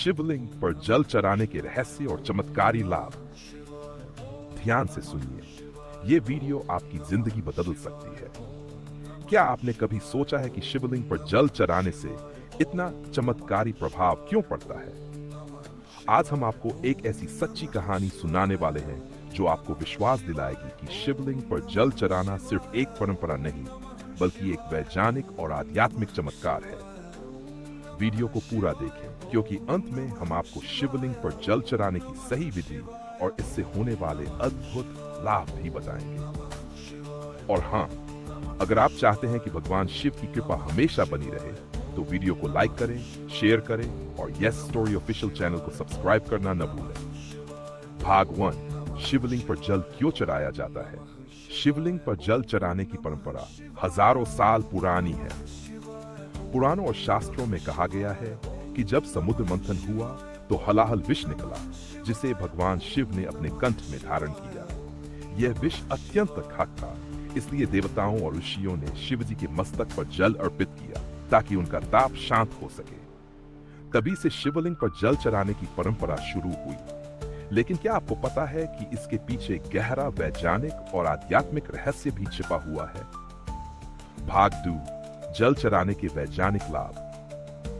शिवलिंग पर जल चढ़ाने के रहस्य और चमत्कारी लाभ। ध्यान से सुनिए, ये वीडियो आपकी जिंदगी बदल सकती है। क्या आपने कभी सोचा है कि शिवलिंग पर जल चढ़ाने से इतना चमत्कारी प्रभाव क्यों पड़ता है? आज हम आपको एक ऐसी सच्ची कहानी सुनाने वाले हैं जो आपको विश्वास दिलाएगी कि शिवलिंग पर जल चढ़ाना सिर्फ एक परंपरा नहीं, बल्कि एक वैज्ञानिक और आध्यात्मिक चमत्कार है। वीडियो को पूरा देखें, क्योंकि अंत में हम आपको शिवलिंग पर जल चढ़ाने की सही विधि और इससे होने वाले अद्भुत लाभ भी बताएंगे। और हाँ, अगर आप चाहते हैं कि भगवान शिव की कृपा हमेशा बनी रहे, तो वीडियो को लाइक करें, शेयर करें और यस स्टोरी ऑफिशियल चैनल को सब्सक्राइब करना न भूलें। भाग 1, शिवलिंग पर जल क्यों चढ़ाया जाता है? शिवलिंग पर जल चढ़ाने की परंपरा हजारों साल पुरानी है। पुराणों और शास्त्रों में कहा गया है कि जब समुद्र मंथन हुआ तो हलाहल विष निकला, जिसे भगवान शिव ने अपने कंठ में धारण किया। यह विष अत्यंत खाक था, इसलिए देवताओं और ऋषियों ने शिव जी के मस्तक पर जल अर्पित किया ताकि उनका ताप शांत हो सके। तभी से शिवलिंग पर जल चढ़ाने की परंपरा शुरू हुई। लेकिन क्या आपको पता है कि इसके पीछे गहरा वैज्ञानिक और आध्यात्मिक रहस्य भी छिपा हुआ है? भाग 2, जल चढ़ाने के वैज्ञानिक लाभ।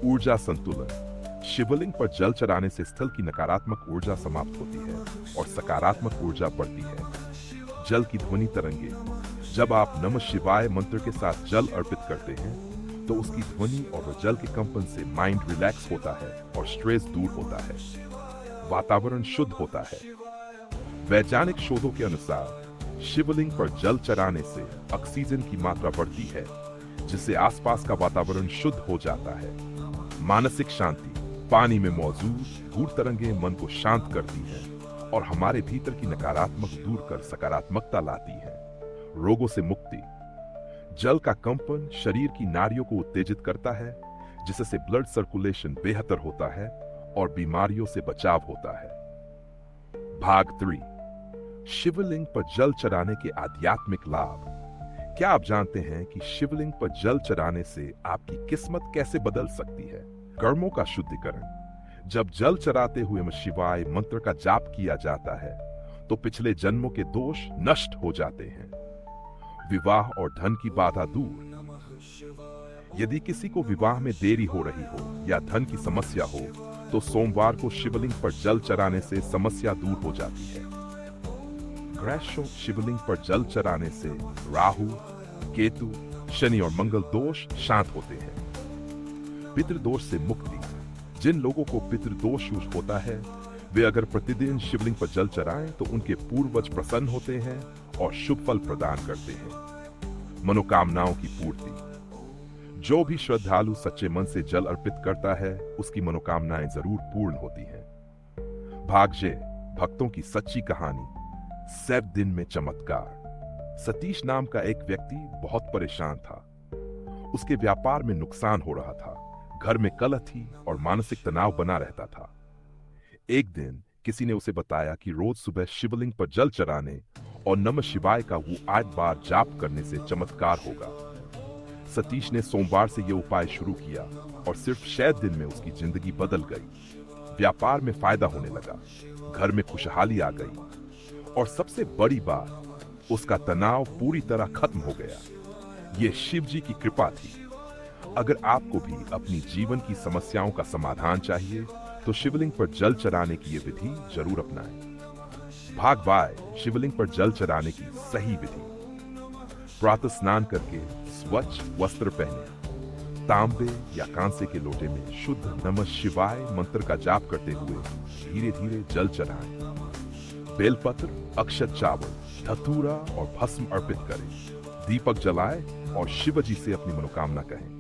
ऊर्जा संतुलन। शिवलिंग पर जल चढ़ाने से स्थल की नकारात्मक ऊर्जा समाप्त होती है और सकारात्मक ऊर्जा बढ़ती है। जल की ध्वनि तरंगे। जब आप नमः शिवाय मंत्र के साथ जल अर्पित करते हैं, तो उसकी ध्वनि और जल के कंपन से माइंड रिलैक्स होता है और स्ट्रेस दूर होता है। वातावरण शुद्ध होता है। वैज्ञानिक शोधों के अनुसार शिवलिंग पर जल चढ़ाने से ऑक्सीजन की मात्रा बढ़ती है, जिससे आसपास का वातावरण शुद्ध हो जाता है। मानसिक शांति। पानी में मौजूद भूर तरंगे मन को शांत करती हैं और हमारे भीतर की नकारात्मक दूर कर सकारात्मकता लाती है। रोगों से मुक्ति। जल का कंपन शरीर की नाड़ियों को उत्तेजित करता है, जिससे ब्लड सर्कुलेशन बेहतर होता है और बीमारियों से बचाव होता है। भाग 3, शिवलिंग पर जल चढ़ाने के आध्यात्मिक लाभ। क्या आप जानते हैं कि शिवलिंग पर जल चढ़ाने से आपकी किस्मत कैसे बदल सकती है? कर्मों का शुद्धिकरण। जब जल चढ़ाते हुए नमः शिवाय मंत्र का जाप किया जाता है, तो पिछले जन्मों के दोष नष्ट हो जाते हैं। विवाह और धन की बाधा दूर। यदि किसी को विवाह में देरी हो रही हो या धन की समस्या हो, तो सोमवार को शिवलिंग पर जल चढ़ाने से समस्या दूर हो जाती है। ग्रह शिवलिंग पर जल चढ़ाने से राहु, केतु, शनि और मंगल दोष शांत होते हैं। पितृदोष से मुक्ति। जिन लोगों को पितृदोष होता है, वे अगर प्रतिदिन शिवलिंग पर जल चढ़ाएं तो उनके पूर्वज प्रसन्न होते हैं और शुभ फल प्रदान करते हैं। मनोकामनाओं की पूर्ति। जो भी श्रद्धालु सच्चे मन से जल अर्पित करता है, उसकी मनोकामनाएं जरूर पूर्ण होती हैं। भाग 6, भक्तों की सच्ची कहानी। 7 दिन में चमत्कार। सतीश नाम का एक व्यक्ति बहुत परेशान था। उसके व्यापार में नुकसान हो रहा था, घर में कलह थी और मानसिक तनाव बना रहता था। एक दिन किसी ने उसे बताया कि रोज सुबह शिवलिंग पर जल चढ़ाने और नमः शिवाय का वो 8 बार जाप करने से चमत्कार होगा। सतीश ने सोमवार से यह उपाय शुरू किया और सिर्फ 6 दिन में उसकी जिंदगी बदल गई। व्यापार में फायदा होने लगा, घर में खुशहाली आ गई और सबसे बड़ी बात, उसका तनाव पूरी तरह खत्म हो गया। यह शिव जी की कृपा थी। अगर आपको भी अपनी जीवन की समस्याओं का समाधान चाहिए, तो शिवलिंग पर जल चढ़ाने की यह विधि जरूर अपनाएं। भाग 12, शिवलिंग पर जल चढ़ाने की सही विधि। प्रातः स्नान करके स्वच्छ वस्त्र पहने। तांबे या कांसे के लोटे में शुद्ध नमः शिवाय मंत्र का जाप करते हुए धीरे धीरे जल चढ़ाएं। बेलपत्र, अक्षत चावल, धतूरा और भस्म अर्पित करें। दीपक जलाएं और शिव जी से अपनी मनोकामना कहें।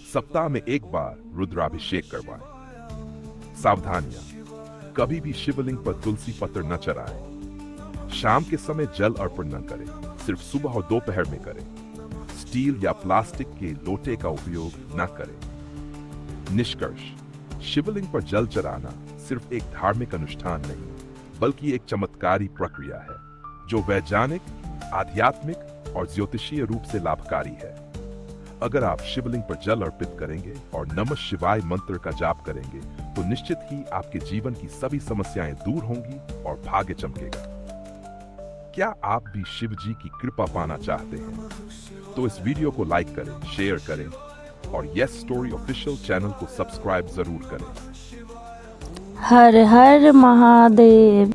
सप्ताह में 1 बार रुद्राभिषेक करवाएं। सावधानियां। कभी भी शिवलिंग पर तुलसी पत्र न चढ़ाएं। शाम के समय जल अर्पण न करें, सिर्फ सुबह और दोपहर में करें। स्टील या प्लास्टिक के लोटे का उपयोग न करें। निष्कर्ष, शिवलिंग पर जल चढ़ाना सिर्फ एक धार्मिक अनुष्ठान नहीं, बल्कि एक चमत्कारी प्रक्रिया है जो वैज्ञानिक, आध्यात्मिक और ज्योतिषीय रूप से लाभकारी है। अगर आप शिवलिंग पर जल अर्पित करेंगे और नमः शिवाय मंत्र का जाप करेंगे तो निश्चित ही आपके जीवन की सभी समस्याएं दूर होंगी और भाग्य चमकेगा। क्या आप भी शिव जी की कृपा पाना चाहते हैं? तो इस वीडियो को लाइक करें, शेयर करें और यस स्टोरी ऑफिशियल चैनल को सब्सक्राइब जरूर करें। हर हर महादेव।